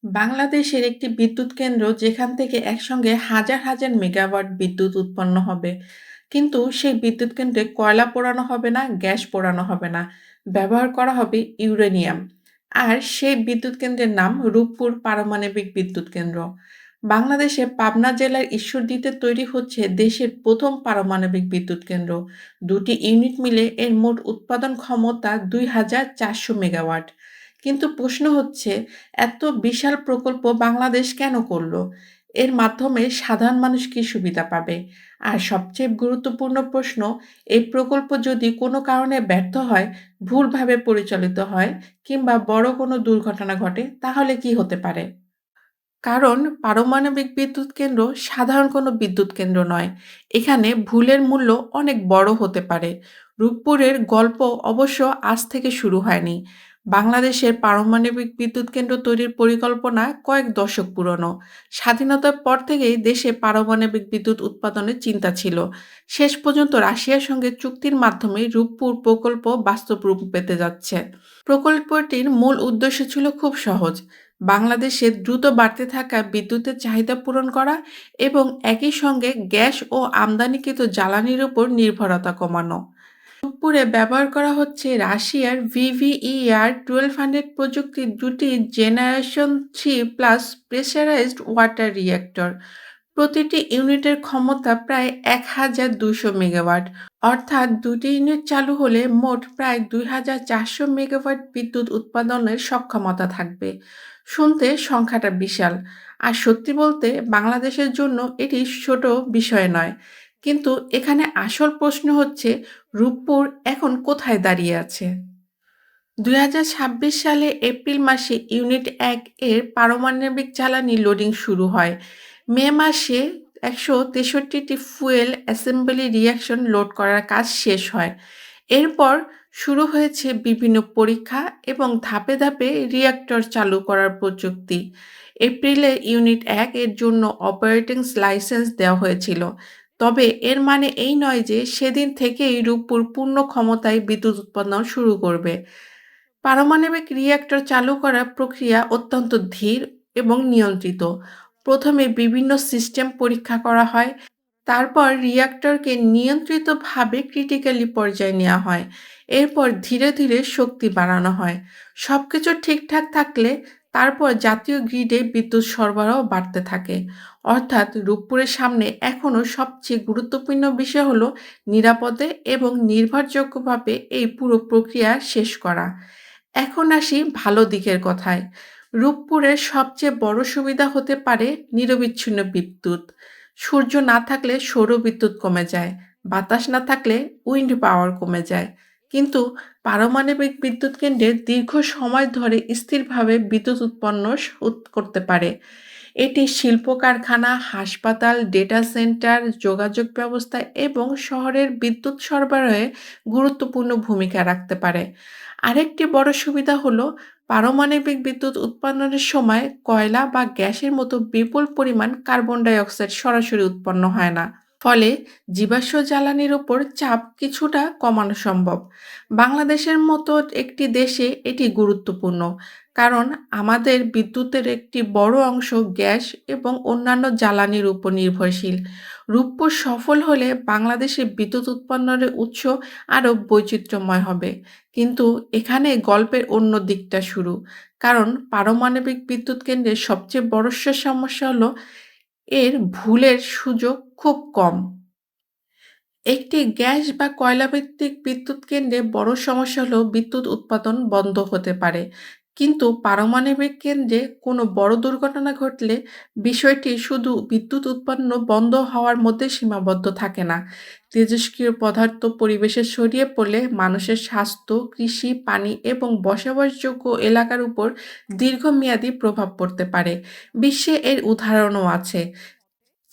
বাংলাদেশের একটি বিদ্যুৎ কেন্দ্র যেখান থেকে একসঙ্গে হাজার হাজার মেগাওয়াট বিদ্যুৎ উৎপন্ন হবে। কিন্তু সেই বিদ্যুৎ কেন্দ্রে কয়লা পোড়ানো হবে না, গ্যাস পোড়ানো হবে না। ব্যবহার করা হবে ইউরেনিয়াম। আর সেই বিদ্যুৎ কেন্দ্রের নাম রূপপুর পারমাণবিক বিদ্যুৎ কেন্দ্র। বাংলাদেশে পাবনা জেলার ঈশ্বরদীতে তৈরি হচ্ছে দেশের প্রথম পারমাণবিক বিদ্যুৎ কেন্দ্র। দুটি ইউনিট মিলে এর মোট উৎপাদন ক্ষমতা ২,৪০০ মেগাওয়াট। কিন্তু প্রশ্ন হচ্ছে, এত বিশাল প্রকল্প বাংলাদেশ কেন করল? এর মাধ্যমে সাধারণ মানুষ কি সুবিধা পাবে? আর সবচেয়ে গুরুত্বপূর্ণ প্রশ্ন, এই প্রকল্প যদি কোনো কারণে ব্যর্থ হয়, ভুলভাবে পরিচালিত হয় কিংবা বড় কোনো দুর্ঘটনা ঘটে, তাহলে কি হতে পারে? কারণ পারমাণবিক বিদ্যুৎ কেন্দ্র সাধারণ কোনো বিদ্যুৎ কেন্দ্র নয়। এখানে ভুলের মূল্য অনেক বড় হতে পারে। রূপপুরের গল্প অবশ্য আজ থেকে শুরু হয়নি। বাংলাদেশের পারমাণবিক বিদ্যুৎ কেন্দ্র তৈরির পরিকল্পনা কয়েক দশক পুরনো। স্বাধীনতার পর থেকেই দেশে পারমাণবিক বিদ্যুৎ উৎপাদনের চিন্তা ছিল। শেষ পর্যন্ত রাশিয়ার সঙ্গে চুক্তির মাধ্যমে রূপপুর প্রকল্প বাস্তব রূপ পেতে যাচ্ছে। প্রকল্পটির মূল উদ্দেশ্য ছিল খুব সহজ: বাংলাদেশে দ্রুত বাড়তে থাকা বিদ্যুতের চাহিদা পূরণ করা এবং একই সঙ্গে গ্যাস ও আমদানিকৃত জ্বালানির উপর নির্ভরতা কমানো। রূপপুরে ব্যবহার করা হচ্ছে রাশিয়ার VVER-1200 প্রযুক্তির দুটি generation 3 plus pressurised water reactor. প্রতিটি ইউনিটের ক্ষমতা প্রায় ১,২০০ মেগাওয়াট। অর্থাৎ দুটি ইউনিট চালু হলে মোট প্রায় ২,৪০০ মেগাওয়াট বিদ্যুৎ উৎপাদনের সক্ষমতা থাকবে। শুনতে সংখ্যাটা বিশাল, আর সত্যি বলতে বাংলাদেশের জন্য এটি ছোট বিষয় নয়। কিন্তু এখানে আসল প্রশ্ন হচ্ছে, রূপপুর এখন কোথায় দাঁড়িয়ে আছে? ২০২৬ সালে এপ্রিল মাসে ইউনিট ১ এর পারমাণবিক জ্বালানি লোডিং শুরু হয়। মে মাসে ১৬৩টি ফুয়েল অ্যাসেম্বলি রিঅ্যাকশন লোড করার কাজ শেষ হয়। এরপর শুরু হয়েছে বিভিন্ন পরীক্ষা এবং ধাপে ধাপে রিঅ্যাক্টর চালু করার প্রযুক্তি। এপ্রিলে ইউনিট ১ এর জন্য অপারেটিং লাইসেন্স দেওয়া হয়েছিল। তবে এর মানে এই নয় যে সেদিন থেকেই রূপপুর পূর্ণ ক্ষমতায় বিদ্যুৎ উৎপাদন শুরু করবে। পারমাণবিক রিঅ্যাক্টর চালু করার প্রক্রিয়া অত্যন্ত ধীর এবং নিয়ন্ত্রিত। প্রথমে বিভিন্ন সিস্টেম পরীক্ষা করা হয়, তারপর রিঅ্যাক্টরকে নিয়ন্ত্রিতভাবে ক্রিটিক্যালি পর্যায়ে নেওয়া হয়। এরপর ধীরে ধীরে শক্তি বাড়ানো হয়। সবকিছু ঠিকঠাক থাকলে তারপর জাতীয় গ্রিডে বিদ্যুৎ সরবরাহ বাড়তে থাকে। অর্থাৎ রূপপুরের সামনে এখনও সবচেয়ে গুরুত্বপূর্ণ বিষয় হলো নিরাপদে এবং নির্ভরযোগ্যভাবে এই পুরো প্রক্রিয়া শেষ করা। এখন আসি ভালো দিকের কথায়। রূপপুরের সবচেয়ে বড় সুবিধা হতে পারে নিরবিচ্ছিন্ন বিদ্যুৎ। সূর্য না থাকলে সৌরবিদ্যুৎ কমে যায়, বাতাস না থাকলে উইন্ড পাওয়ার কমে যায়। কিন্তু পারমাণবিক বিদ্যুৎ কেন্দ্রে দীর্ঘ সময় ধরে স্থিরভাবে বিদ্যুৎ উৎপন্ন করতে পারে। এটি শিল্প কারখানা, হাসপাতাল, ডেটা সেন্টার, যোগাযোগ ব্যবস্থা এবং শহরের বিদ্যুৎ সরবরাহে গুরুত্বপূর্ণ ভূমিকা রাখতে পারে। আরেকটি বড় সুবিধা হলো, পারমাণবিক বিদ্যুৎ উৎপাদনের সময় কয়লা বা গ্যাসের মতো বিপুল পরিমাণ কার্বন ডাই অক্সাইড সরাসরি উৎপন্ন হয় না। ফলে জীবাশ্ম জ্বালানির ওপর চাপ কিছুটা কমানো সম্ভব। বাংলাদেশের মতো একটি দেশে এটি গুরুত্বপূর্ণ, কারণ আমাদের বিদ্যুতের একটি বড় অংশ গ্যাস এবং অন্যান্য জ্বালানির উপর নির্ভরশীল। রূপপুর সফল হলে বাংলাদেশে বিদ্যুৎ উৎপাদনের উৎস আরও বৈচিত্র্যময় হবে। কিন্তু এখানে গল্পের অন্য দিকটা শুরু। কারণ পারমাণবিক বিদ্যুৎ কেন্দ্রের সবচেয়ে বড় সমস্যা হলো এর ভুলের সুযোগ খুব কম। একটি গ্যাস বা কয়লাভিত্তিক বিদ্যুৎ কেন্দ্রে বড় সমস্যা হলো বিদ্যুৎ উৎপাদন বন্ধ হতে পারে। কিন্তু পারমাণবিক কেন্দ্রে কোনো বড় দুর্ঘটনা ঘটলে বিষয়টি শুধু বিদ্যুৎ উৎপন্ন বন্ধ হওয়ার মধ্যে সীমাবদ্ধ থাকে না। তেজস্ক্রিয় পদার্থ পরিবেশে ছড়িয়ে পড়লে মানুষের স্বাস্থ্য, কৃষি, পানি এবং বসবাসযোগ্য এলাকার উপর দীর্ঘমেয়াদী প্রভাব পড়তে পারে। বিশ্বে এর উদাহরণও আছে।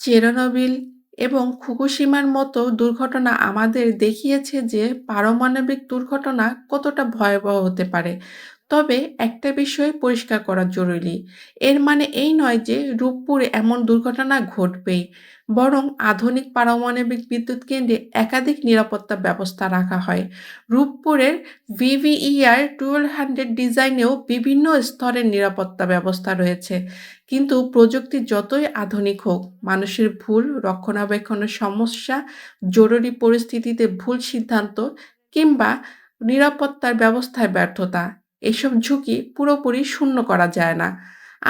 চেরনোবিল এবং ফুকুশিমার মতো দুর্ঘটনা আমাদের দেখিয়েছে যে পারমাণবিক দুর্ঘটনা কতটা ভয়াবহ হতে পারে। তবে একটা বিষয় পরিষ্কার করা জরুরি। এর মানে এই নয় যে রূপপুরে এমন দুর্ঘটনা ঘটবেই। বরং আধুনিক পারমাণবিক বিদ্যুৎ কেন্দ্রে একাধিক নিরাপত্তা ব্যবস্থা রাখা হয়। রূপপুরের VVER 1200 ডিজাইনেও বিভিন্ন স্তরের নিরাপত্তা ব্যবস্থা রয়েছে। কিন্তু প্রযুক্তি যতই আধুনিক হোক, মানুষের ভুল, রক্ষণাবেক্ষণের সমস্যা, জরুরি পরিস্থিতিতে ভুল সিদ্ধান্ত কিংবা নিরাপত্তার ব্যবস্থায় ব্যর্থতা, এসব ঝুঁকি পুরোপুরি শূন্য করা যায় না।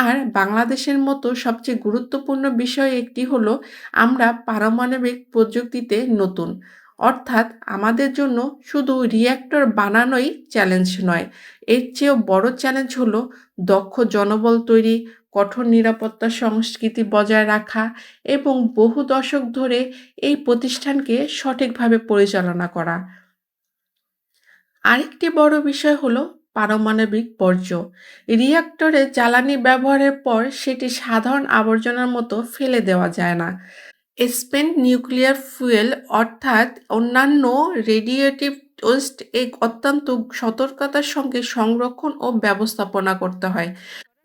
আর বাংলাদেশের মতো সবচেয়ে গুরুত্বপূর্ণ বিষয় একটি হলো আমরা পারমাণবিক প্রযুক্তিতে নতুন। অর্থাৎ আমাদের জন্য শুধু রিঅ্যাক্টর বানানোই চ্যালেঞ্জ নয়, এর চেয়েও বড় চ্যালেঞ্জ হলো দক্ষ জনবল তৈরি, কঠোর নিরাপত্তা সংস্কৃতি বজায় রাখা এবং বহু দশক ধরে এই প্রতিষ্ঠানকে সঠিকভাবে পরিচালনা করা। আরেকটি বড় বিষয় হলো পারমাণবিক বর্জ্য। রিঅ্যাক্টরে জ্বালানি ব্যবহারের পর সেটি সাধারণ আবর্জনার মতো ফেলে দেওয়া যায় না। স্পেন্ট নিউক্লিয়ার ফুয়েল অর্থাৎ অন্যান্য রেডিয়েটিভ ওয়েস্ট অত্যন্ত সতর্কতার সঙ্গে সংরক্ষণ ও ব্যবস্থাপনা করতে হয়।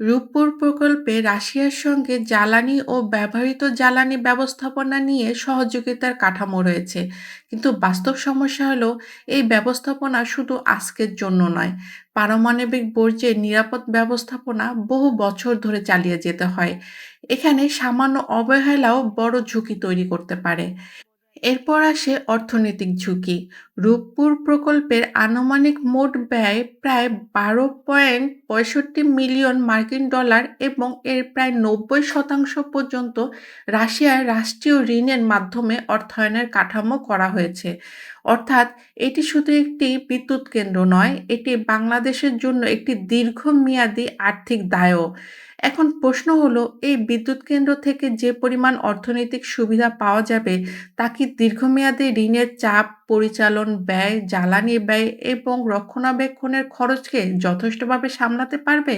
রূপপুর প্রকল্পে রাশিয়ার সঙ্গে জ্বালানি ও ব্যবহৃত জ্বালানি ব্যবস্থাপনা নিয়ে সহযোগিতার কাঠামো রয়েছে, কিন্তু বাস্তব সমস্যা হলো এই ব্যবস্থাপনা শুধু আজকের জন্য নয়। পারমাণবিক বর্জ্যের নিরাপদ ব্যবস্থাপনা বহু বছর ধরে চালিয়ে যেতে হয়। এখানে সামান্য অবহেলাও বড় ঝুঁকি তৈরি করতে পারে। এরপর আসে অর্থনৈতিক ঝুঁকি। রূপপুর প্রকল্পের আনুমানিক মোট ব্যয় প্রায় 12.65 মিলিয়ন মার্কিন ডলার এবং এর প্রায় 90% পর্যন্ত রাশিয়ার রাষ্ট্রীয় ঋণের মাধ্যমে অর্থায়নের কাঠামো করা হয়েছে। অর্থাৎ এটি শুধু একটি বিদ্যুৎ কেন্দ্র নয়, এটি বাংলাদেশের জন্য একটি দীর্ঘমেয়াদী আর্থিক দায়ও। এখন প্রশ্ন হলো, এই বিদ্যুৎ কেন্দ্র থেকে যে পরিমাণ অর্থনৈতিক সুবিধা পাওয়া যাবে তা কি দীর্ঘমেয়াদী ঋণের চাপ, পরিচালন ব্যয়, জ্বালানি ব্যয় এবং রক্ষণাবেক্ষণের খরচকে যথেষ্টভাবে সামলাতে পারবে?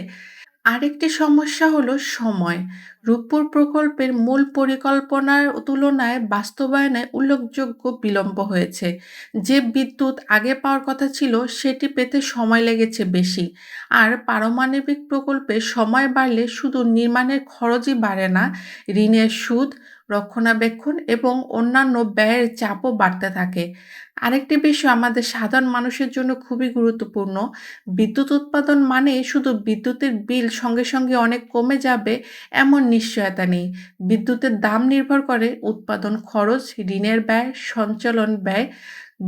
আরেকটি সমস্যা হলো সময়। রূপপুর প্রকল্পের মূল পরিকল্পনার তুলনায় বাস্তবায়নে উল্লেখযোগ্য বিলম্ব হয়েছে। যে বিদ্যুৎ আগে পাওয়ার কথা ছিল সেটি পেতে সময় লেগেছে বেশি। আর পারমাণবিক প্রকল্পে সময় বাড়লে শুধু নির্মাণের খরচই বাড়ে না, ঋণের সুদ, রক্ষণাবেক্ষণ এবং অন্যান্য ব্যয়ের চাপও বাড়তে থাকে। আরেকটি বিষয় আমাদের সাধারণ মানুষের জন্য খুবই গুরুত্বপূর্ণ। বিদ্যুৎ উৎপাদন মানে শুধু বিদ্যুতের বিল সঙ্গে সঙ্গে অনেক কমে যাবে এমন নিশ্চয়তা নেই। বিদ্যুতের দাম নির্ভর করে উৎপাদন খরচ, ঋণের ব্যয়, সঞ্চালন ব্যয়,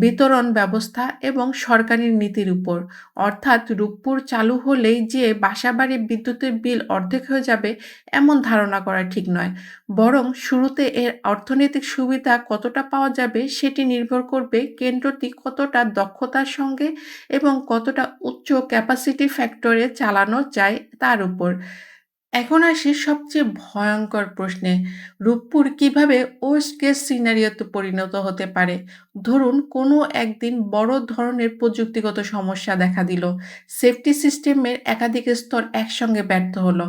বিতরণ ব্যবস্থা এবং সরকারি নীতির উপর। অর্থাৎ রূপপুর চালু হলেই যে বাসাবাড়ি বিদ্যুতের বিল অর্ধেক হয়ে যাবে এমন ধারণা করা ঠিক নয়। বরং শুরুতে এর অর্থনৈতিক সুবিধা কতটা পাওয়া যাবে সেটি নির্ভর করবে কেন্দ্রটি কতটা দক্ষতার সঙ্গে এবং কতটা উচ্চ ক্যাপাসিটি ফ্যাক্টরে চালানো যায় তার উপর। এখন আসি সবচেয়ে ভয়ঙ্কর প্রশ্নে, রূপপুর কিভাবে ওয়ার্স্ট কেস সিনারিওতে পরিণত হতে পারে? ধরুন কোনো একদিন বড় ধরনের প্রযুক্তিগত সমস্যা দেখা দিল, সেফটি সিস্টেমের একাধিক স্তর একসঙ্গে ব্যর্থ হলো,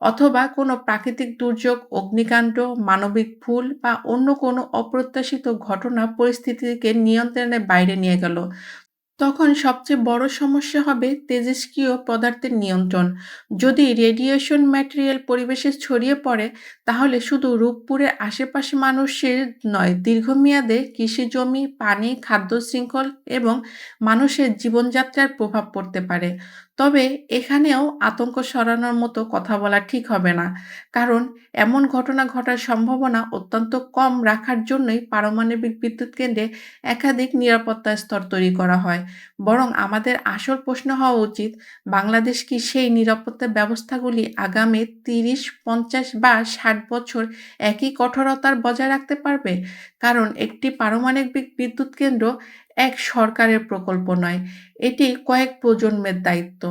অথবা কোনো প্রাকৃতিক দুর্যোগ, অগ্নিকাণ্ড, মানবিক ভুল বা অন্য কোনো অপ্রত্যাশিত ঘটনা পরিস্থিতিকে নিয়ন্ত্রণের বাইরে নিয়ে গেল। তখন সবচেয়ে বড় সমস্যা হবে তেজস্ক্রিয় পদার্থের নিয়ন্ত্রণ। যদি রেডিয়েশন ম্যাটেরিয়াল পরিবেশে ছড়িয়ে পড়ে, তাহলে শুধু রূপপুরের আশেপাশে মানুষের নয়, দীর্ঘমেয়াদে কৃষিজমি, পানি, খাদ্য শৃঙ্খল এবং মানুষের জীবনযাত্রার প্রভাব পড়তে পারে। তবে এখানেও আতঙ্ক ছড়ানোর মতো কথা বলা ঠিক হবে না। কারণ এমন ঘটনা ঘটার সম্ভাবনা অত্যন্ত কম রাখার জন্যই পারমাণবিক বিদ্যুৎ কেন্দ্রে একাধিক নিরাপত্তা স্তর তৈরি করা হয়। বরং আমাদের আসল প্রশ্ন হওয়া উচিত, বাংলাদেশ কি সেই নিরাপত্তা ব্যবস্থাগুলি আগামী ৩০, ৫০ বা ৬০ বছর একই কঠোরতার বজায় রাখতে পারবে? কারণ একটি পারমাণবিক বিদ্যুৎ কেন্দ্র এক সরকারের প্রকল্প নয়, এটি কয়েক প্রজন্মের দায়িত্ব।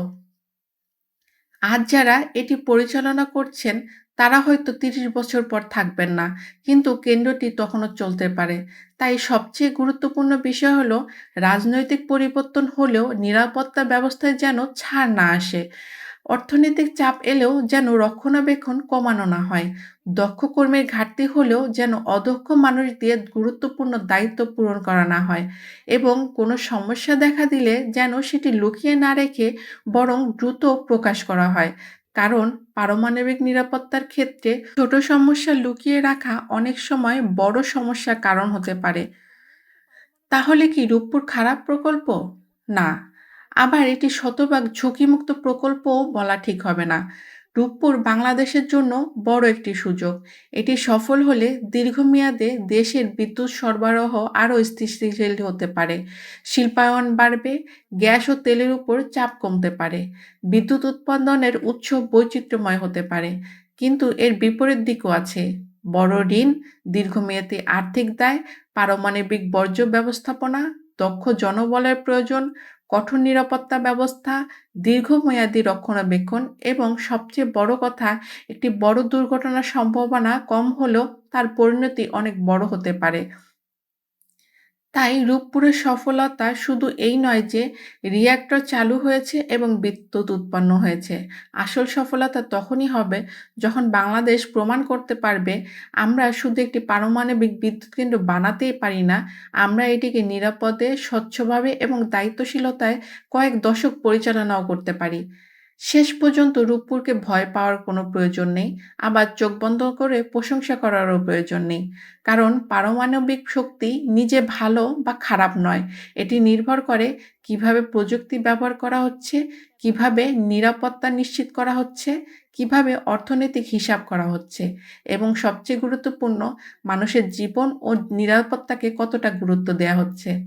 আজ যারা এটি পরিচালনা করছেন তারা হয়তো ৩০ বছর পর থাকবেন না, কিন্তু কেন্দ্রটি তখনও চলতে পারে। তাই সবচেয়ে গুরুত্বপূর্ণ বিষয় হলো রাজনৈতিক পরিবর্তন হলেও নিরাপত্তা ব্যবস্থায় যেন ছাড় না আসে। অর্থনৈতিক চাপ এলেও যেন রক্ষণাবেক্ষণ কমানো না হয়। দক্ষ কর্মীর ঘাটতি হলেও যেন অদক্ষ মানুষ দিয়ে গুরুত্বপূর্ণ দায়িত্ব পূরণ করা না হয় এবং কোনো সমস্যা দেখা দিলে যেন সেটি লুকিয়ে না রেখে বরং দ্রুত প্রকাশ করা হয়। কারণ পারমাণবিক নিরাপত্তার ক্ষেত্রে ছোট সমস্যা লুকিয়ে রাখা অনেক সময় বড় সমস্যার কারণ হতে পারে। তাহলে কি রূপপুর খারাপ প্রকল্প? না। আবার এটি শতভাগ ঝুঁকিমুক্ত প্রকল্পও বলা ঠিক হবে না। রূপপুর বাংলাদেশের জন্য বড় একটি সুযোগ। এটি সফল হলে দীর্ঘমেয়াদে দেশের বিদ্যুৎ সরবরাহ আরও স্থিতিশীল হতে পারে। শিল্পায়ন বাড়বে, গ্যাস ও তেলের উপর চাপ কমতে পারে। বিদ্যুৎ উৎপাদনের উৎস বৈচিত্র্যময় হতে পারে। কিন্তু এর বিপরীত দিকও আছে। বড় ঋণ, দীর্ঘমেয়াদী আর্থিক দায়, পারমাণবিক বর্জ্য ব্যবস্থাপনা, দক্ষ জনবলের প্রয়োজন, কঠোর নিরাপত্তা ব্যবস্থা, দীর্ঘমেয়াদী রক্ষণাবেক্ষণ এবং সবচেয়ে বড় কথা, একটি বড় দুর্ঘটনার সম্ভাবনা কম হলেও তার পরিণতি অনেক বড় হতে পারে। তাই রূপপুরের সফলতা শুধু এই নয় যে রিঅ্যাক্টর চালু হয়েছে এবং বিদ্যুৎ উৎপন্ন হয়েছে। আসল সফলতা তখনই হবে যখন বাংলাদেশ প্রমাণ করতে পারবে আমরা শুধু একটি পারমাণবিক বিদ্যুৎ কেন্দ্র বানাতেই পারি না, আমরা এটিকে নিরাপদে, স্বচ্ছভাবে এবং দায়িত্বশীলতায় কয়েক দশক পরিচালনাও করতে পারি। শেষ পর্যন্ত রূপপুরকে ভয় পাওয়ার কোনো প্রয়োজন নেই, আবার চোখ বন্ধ করে প্রশংসা করারও প্রয়োজন নেই। কারণ পারমাণবিক শক্তি নিজে ভালো বা খারাপ নয়। এটি নির্ভর করে কিভাবে প্রযুক্তি ব্যবহার করা হচ্ছে, কিভাবে নিরাপত্তা নিশ্চিত করা হচ্ছে, কিভাবে অর্থনৈতিক হিসাব করা হচ্ছে এবং সবচেয়ে গুরুত্বপূর্ণ মানুষের জীবন ও নিরাপত্তাকে কতটা গুরুত্ব দেয়া হচ্ছে।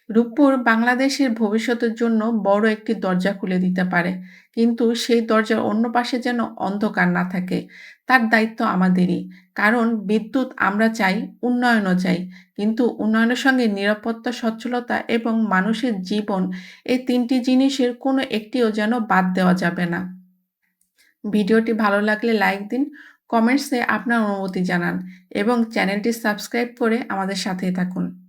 রূপপুর বাংলাদেশের ভবিষ্যতের জন্য বড় একটি দরজা খুলে দিতে পারে। কিন্তু সেই দরজার অন্য পাশে যেন অন্ধকার না থাকে। তার দায়িত্ব আমাদেরই। কারণ বিদ্যুৎ আমরা চাই, উন্নয়নও চাই। কিন্তু উন্নয়নের সঙ্গে নিরাপত্তা, সচ্ছলতা এবং মানুষের জীবন, এই ৩ টি জিনিসের কোনো একটিও যেন বাদ দেওয়া যাবে না। ভিডিওটি ভালো লাগলে লাইক দিন, কমেন্টসে আপনার অনুভূতি জানান এবং চ্যানেলটি সাবস্ক্রাইব করে আমাদের সাথেই থাকুন।